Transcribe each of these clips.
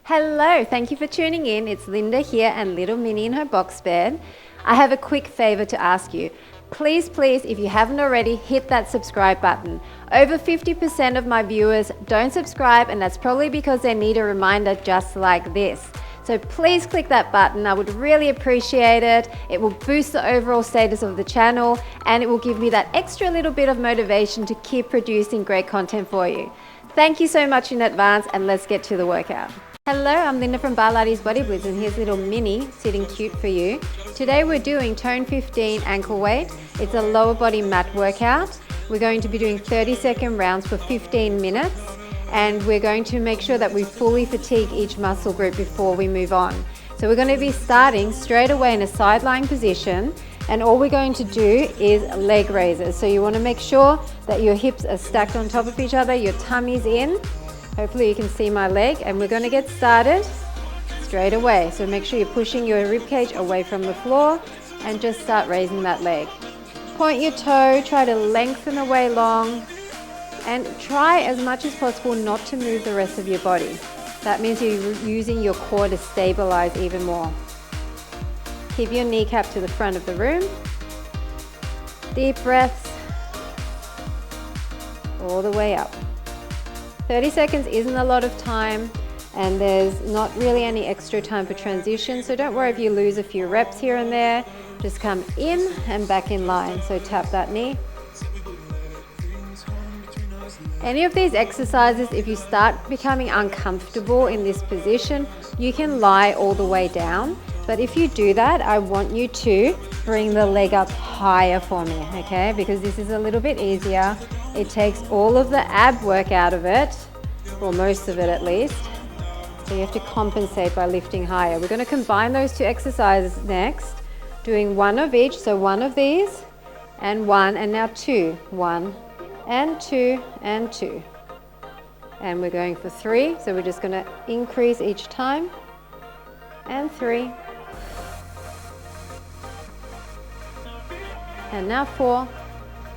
Hello, thank you for tuning in. It's Linda here and little Minnie in her box bed. I have a quick favor to ask you. Please, if you haven't already, hit that subscribe button. Over 50% of my viewers don't subscribe, and that's probably because they need a reminder just like this. So please click that button. I would really appreciate it. It will boost the overall status of the channel, and it will give me that extra little bit of motivation to keep producing great content for you. Thank you so much in advance, and let's get to the workout. Hello, I'm Linda from Barlates Blitz, and here's little Minnie sitting cute for you. Today we're doing Tone 15 ankle weight. It's a lower body mat workout. We're going to be doing 30-second rounds for 15 minutes, and we're going to make sure that we fully fatigue each muscle group before we move on. So we're going to be starting straight away in a side lying position, and all we're going to do is leg raises. So you want to make sure that your hips are stacked on top of each other, your tummy's in. Hopefully you can see my leg, and we're going to get started straight away. So make sure you're pushing your rib cage away from the floor and just start raising that leg. Point your toe, try to lengthen away long, and try as much as possible not to move the rest of your body. That means you're using your core to stabilize even more. Keep your kneecap to the front of the room. Deep breaths all the way up. 30 seconds isn't a lot of time, and there's not really any extra time for transition, so don't worry if you lose a few reps here and there. Just come in and back in line. So tap that knee. Any of these exercises, if you start becoming uncomfortable in this position, you can lie all the way down. But if you do that, I want you to bring the leg up higher for me, okay? Because this is a little bit easier. It takes all of the ab work out of it, or most of it at least. So you have to compensate by lifting higher. We're going to combine those two exercises next, doing one of each. So one of these, and one, and now two. One, and two, and two. And we're going for three, so we're just going to increase each time. And three. And now four.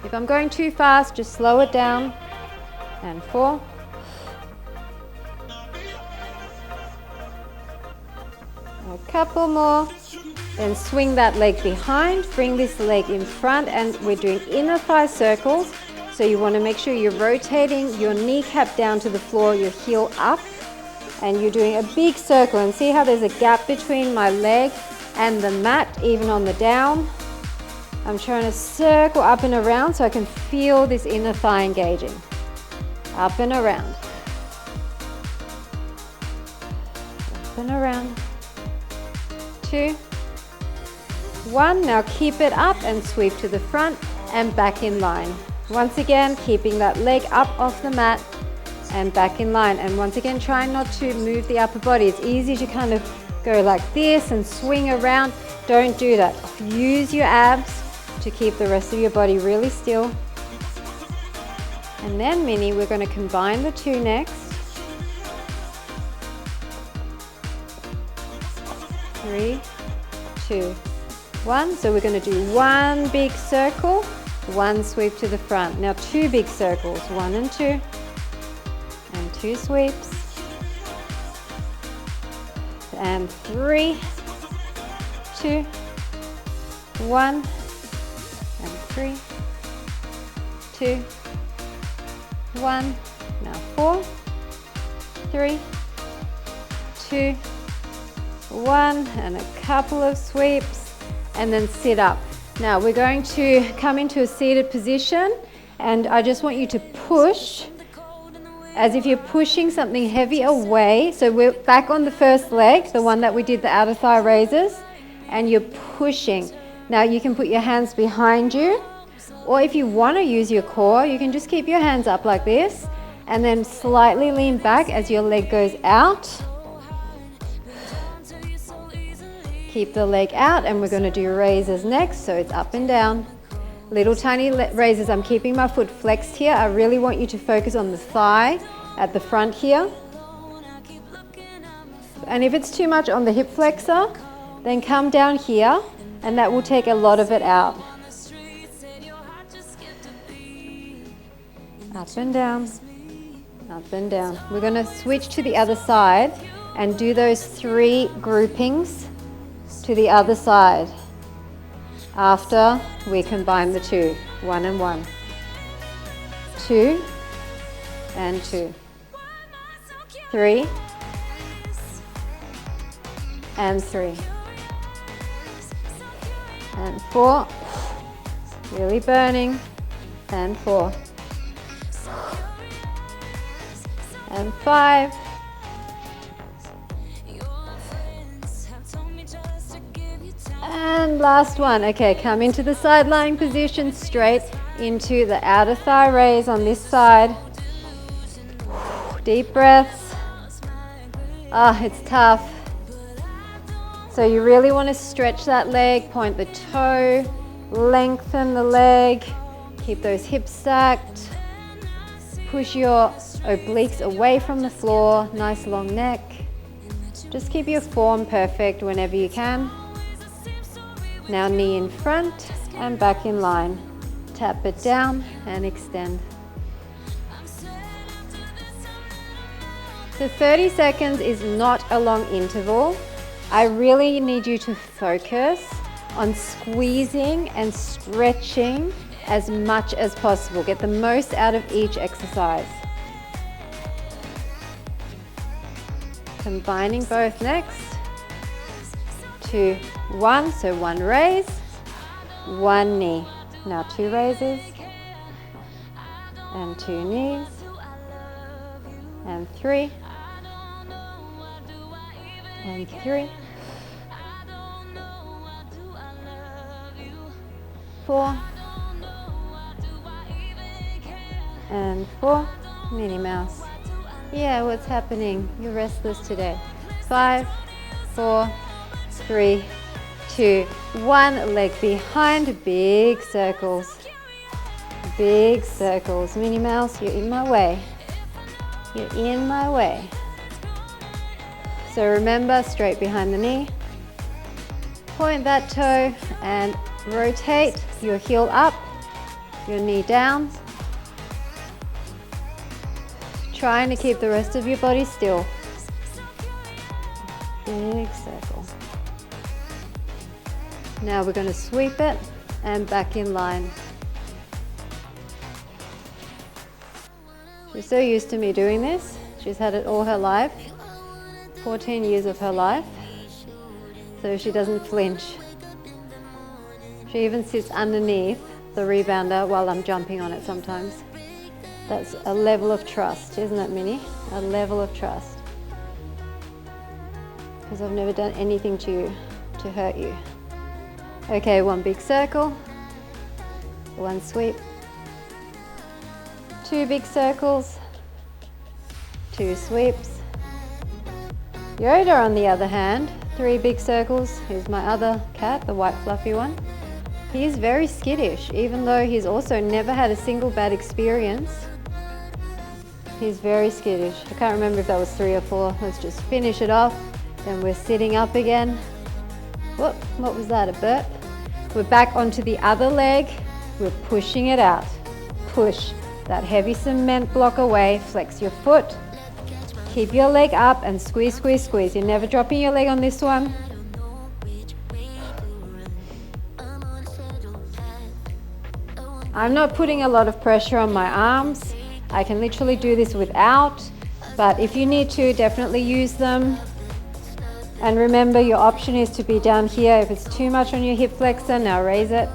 If I'm going too fast, just slow it down. And four. A couple more. Then swing that leg behind, bring this leg in front, and we're doing inner thigh circles. So you want to make sure you're rotating your kneecap down to the floor, your heel up, and you're doing a big circle. And see how there's a gap between my leg and the mat, even on the down. I'm trying to circle up and around so I can feel this inner thigh engaging. Up and around. Up and around. 2, 1. Now keep it up and sweep to the front and back in line. Once again, keeping that leg up off the mat and back in line. And once again, try not to move the upper body. It's easy to kind of go like this and swing around. Don't do that. Use your abs to keep the rest of your body really still. And then, Minnie, we're going to combine the two next. 3, 2, 1. So we're going to do one big circle, one sweep to the front. Now two big circles, 1 and 2, and 2 sweeps. And 3, 2, 1, and 3, 2, 1. Now 4, 3, 2, 1, and a couple of sweeps, and then sit up. Now we're going to come into a seated position, and I just want you to push as if you're pushing something heavy away. So we're back on the first leg, the one that we did the outer thigh raises, and you're pushing. Now you can put your hands behind you, or if you want to use your core, you can just keep your hands up like this, and then slightly lean back as your leg goes out. Keep the leg out, and we're going to do raises next, so it's up and down. Little tiny raises. I'm keeping my foot flexed here. I really want you to focus on the thigh at the front here. And if it's too much on the hip flexor, then come down here, and that will take a lot of it out. Up and down, up and down. We're going to switch to the other side, and do those 3 groupings to the other side after we combine the 2, 1 and 1, 2 and 2, 3 and 3, and 4, really burning, and 4, and 5, and last one. Okay, come into the side lying position, straight into the outer thigh raise on this side. Deep breaths. It's tough. So you really want to stretch that leg, point the toe, lengthen the leg, keep those hips stacked, push your obliques away from the floor, nice long neck. Just keep your form perfect whenever you can. Now knee in front and back in line. Tap it down and extend. So 30 seconds is not a long interval. I really need you to focus on squeezing and stretching as much as possible. Get the most out of each exercise. Combining both next. 2, 1, so 1 raise, 1 knee. Now 2 raises, and 2 knees, and 3, and 3, 4, and 4, Minnie Mouse. Yeah, what's happening? You're restless today. 5, 4, 3, 2, 1. Leg behind, big circles. Big circles. Minnie Mouse, you're in my way. You're in my way. So remember, straight behind the knee. Point that toe and rotate your heel up, your knee down. Trying to keep the rest of your body still. Big circle. Now we're going to sweep it and back in line. She's so used to me doing this. She's had it all her life, 14 years of her life, so she doesn't flinch. She even sits underneath the rebounder while I'm jumping on it sometimes. That's a level of trust, isn't it, Minnie? A level of trust. Because I've never done anything to you to hurt you. Okay, 1 big circle, 1 sweep, 2 big circles, 2 sweeps. Yoda, on the other hand, 3 big circles. Here's my other cat, the white fluffy one. He's very skittish, even though he's also never had a single bad experience. He's very skittish. I can't remember if that was 3 or 4. Let's just finish it off. Then we're sitting up again. Whoop, what was that, a burp? We're back onto the other leg. We're pushing it out. Push that heavy cement block away. Flex your foot. Keep your leg up and squeeze, squeeze, squeeze. You're never dropping your leg on this one. I'm not putting a lot of pressure on my arms. I can literally do this without, but if you need to, definitely use them. And remember, your option is to be down here. If it's too much on your hip flexor, now raise it.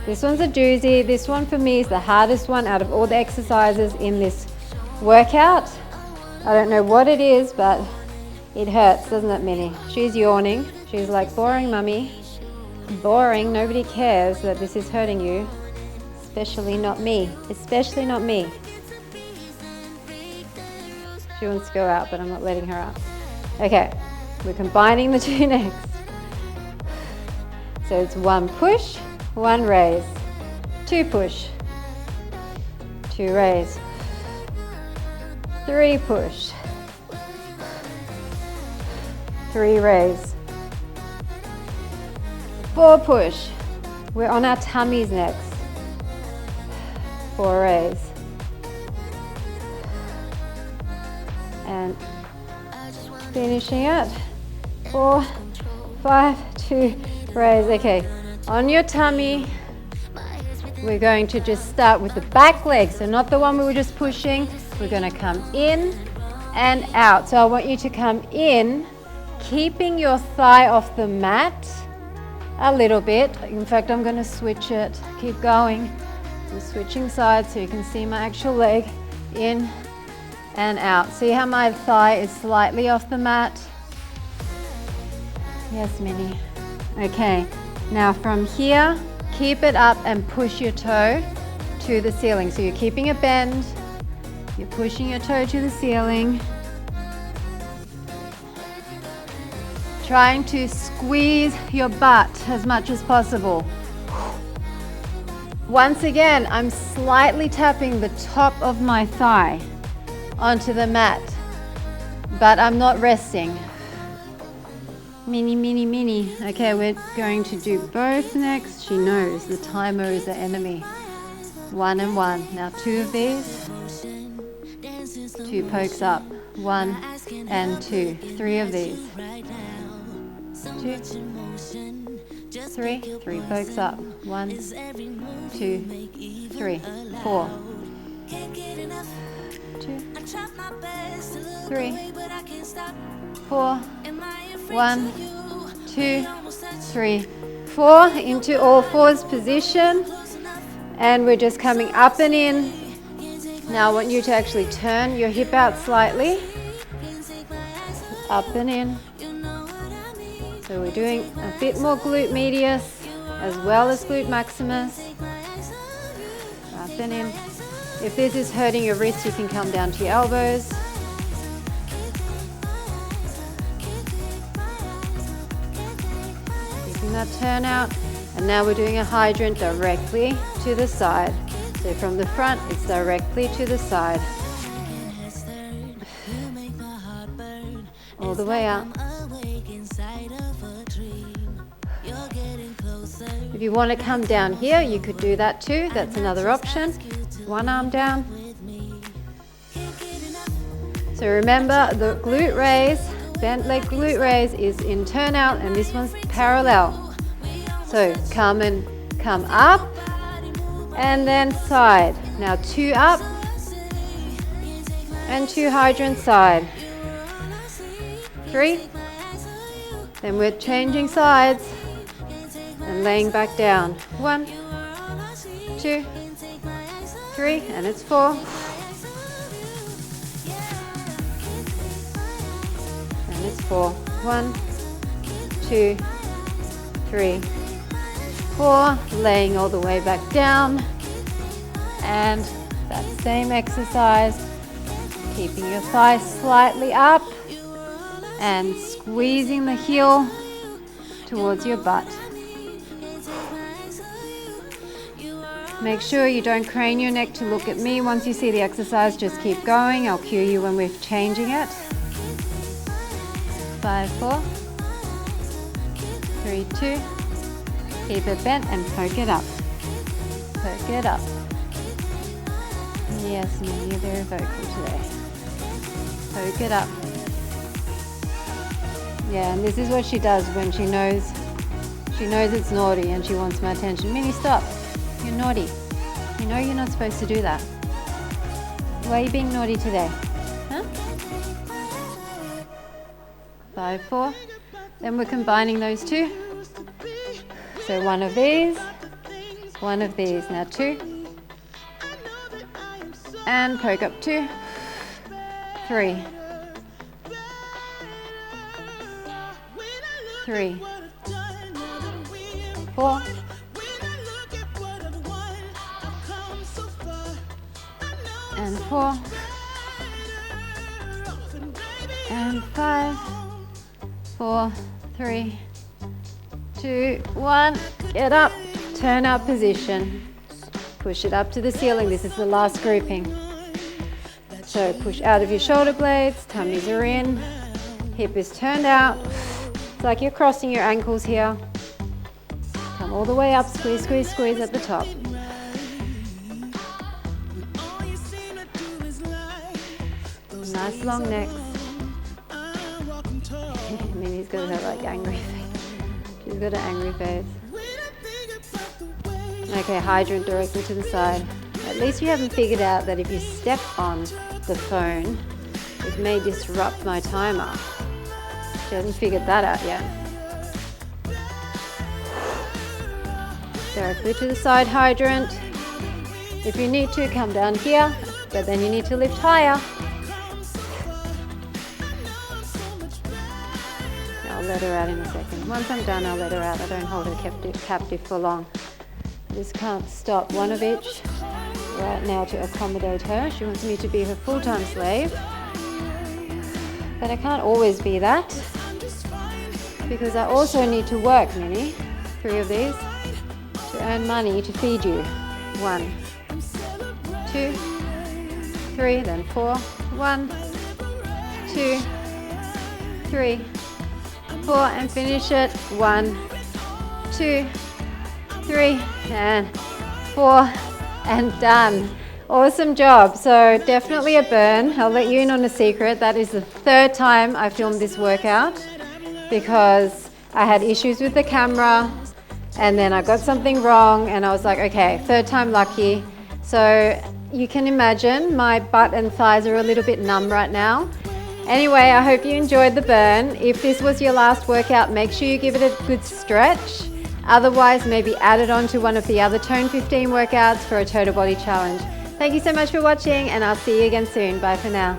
This one's a doozy. This one for me is the hardest one out of all the exercises in this workout. I don't know what it is, but it hurts, doesn't it, Minnie? She's yawning. She's like, boring, mummy. Boring, nobody cares that this is hurting you. Especially not me. Especially not me. She wants to go out, but I'm not letting her out. Okay, we're combining the 2 next. So it's 1 push, 1 raise, 2 push, 2 raise, 3 push, 3 raise, 4 push. We're on our tummies next. 4 raise. And Finishing it. 4, 5, 2, raise. Okay, on your tummy, we're going to just start with the back leg. So not the one we were just pushing. We're going to come in and out. So I want you to come in, keeping your thigh off the mat a little bit. In fact, I'm going to switch it. Keep going. I'm switching sides so you can see my actual leg. In and out. See how my thigh is slightly off the mat? Yes, Minnie. Okay, now from here, keep it up and push your toe to the ceiling. So you're keeping a bend, you're pushing your toe to the ceiling. Trying to squeeze your butt as much as possible. Once again, I'm slightly tapping the top of my thigh onto the mat, but I'm not resting. Mini, mini, mini. Okay, we're going to do both next. She knows the timer is the enemy. 1 and 1. Now 2 of these. 2 pokes up. 1 and 2. 3 of these. 2, 3, 3 pokes up. 1, 2, 3, 4. 2, 3, 4. 1, 2, 3, 4. Into all fours position. And we're just coming up and in. Now I want you to actually turn your hip out slightly. Up and in. So we're doing a bit more glute medius as well as glute maximus. Up and in. If this is hurting your wrists, you can come down to your elbows. Keeping that turn out. And now we're doing a hydrant directly to the side. So from the front, it's directly to the side. All the way up. If you want to come down here, you could do that too. That's another option. One arm down. So remember, the glute raise, bent leg glute raise is in turn out, and this one's parallel. So come up and then side. Now 2 up and 2 hydrant side. 3. Then we're changing sides and laying back down. 1, 2, 3, and it's 4. And it's 4. 1, 2, 3, 4. Laying all the way back down. And that same exercise, keeping your thigh slightly up and squeezing the heel towards your butt. Make sure you don't crane your neck to look at me. Once you see the exercise, just keep going. I'll cue you when we're changing it. 5, 4, 3, 2. Keep it bent and poke it up. Poke it up. Yes, Minnie, you're very vocal today. Poke it up. Yeah, and this is what she does when she knows it's naughty and she wants my attention. Minnie, stop. You're naughty. You know you're not supposed to do that. Why are you being naughty today? Huh? 5, 4. Then we're combining those 2. So 1 of these, 1 of these. Now 2. And poke up 2, 3. 3, 4. And 4. And 5. 4, 3, 2, 1. Get up. Turn out position. Push it up to the ceiling. This is the last grouping. So push out of your shoulder blades. Tummies are in. Hip is turned out. It's like you're crossing your ankles here. Come all the way up. Squeeze, squeeze, squeeze at the top. Nice long necks. got her like angry face. She's got an angry face. Okay, hydrant directly to the side. At least you haven't figured out that if you step on the phone, it may disrupt my timer. She hasn't figured that out yet. Directly to the side hydrant. If you need to, come down here, but then you need to lift higher. I'll let her out in a second. Once I'm done, I'll let her out. I don't hold her captive for long. I just can't stop one of each right now to accommodate her. She wants me to be her full-time slave. But I can't always be that because I also need to work, Minnie. 3 of these to earn money to feed you. 1, 2, 3, then 4. 1, 2, 3, 4, and finish it. 1, 2, 3, and 4, and done. Awesome job. So definitely a burn. I'll let you in on a secret. That is the 3rd time I filmed this workout because I had issues with the camera and then I got something wrong and I was like, okay, 3rd time lucky. So you can imagine my butt and thighs are a little bit numb right now. Anyway, I hope you enjoyed the burn. If this was your last workout, make sure you give it a good stretch. Otherwise, maybe add it on to one of the other Tone 15 workouts for a total body challenge. Thank you so much for watching and I'll see you again soon. Bye for now.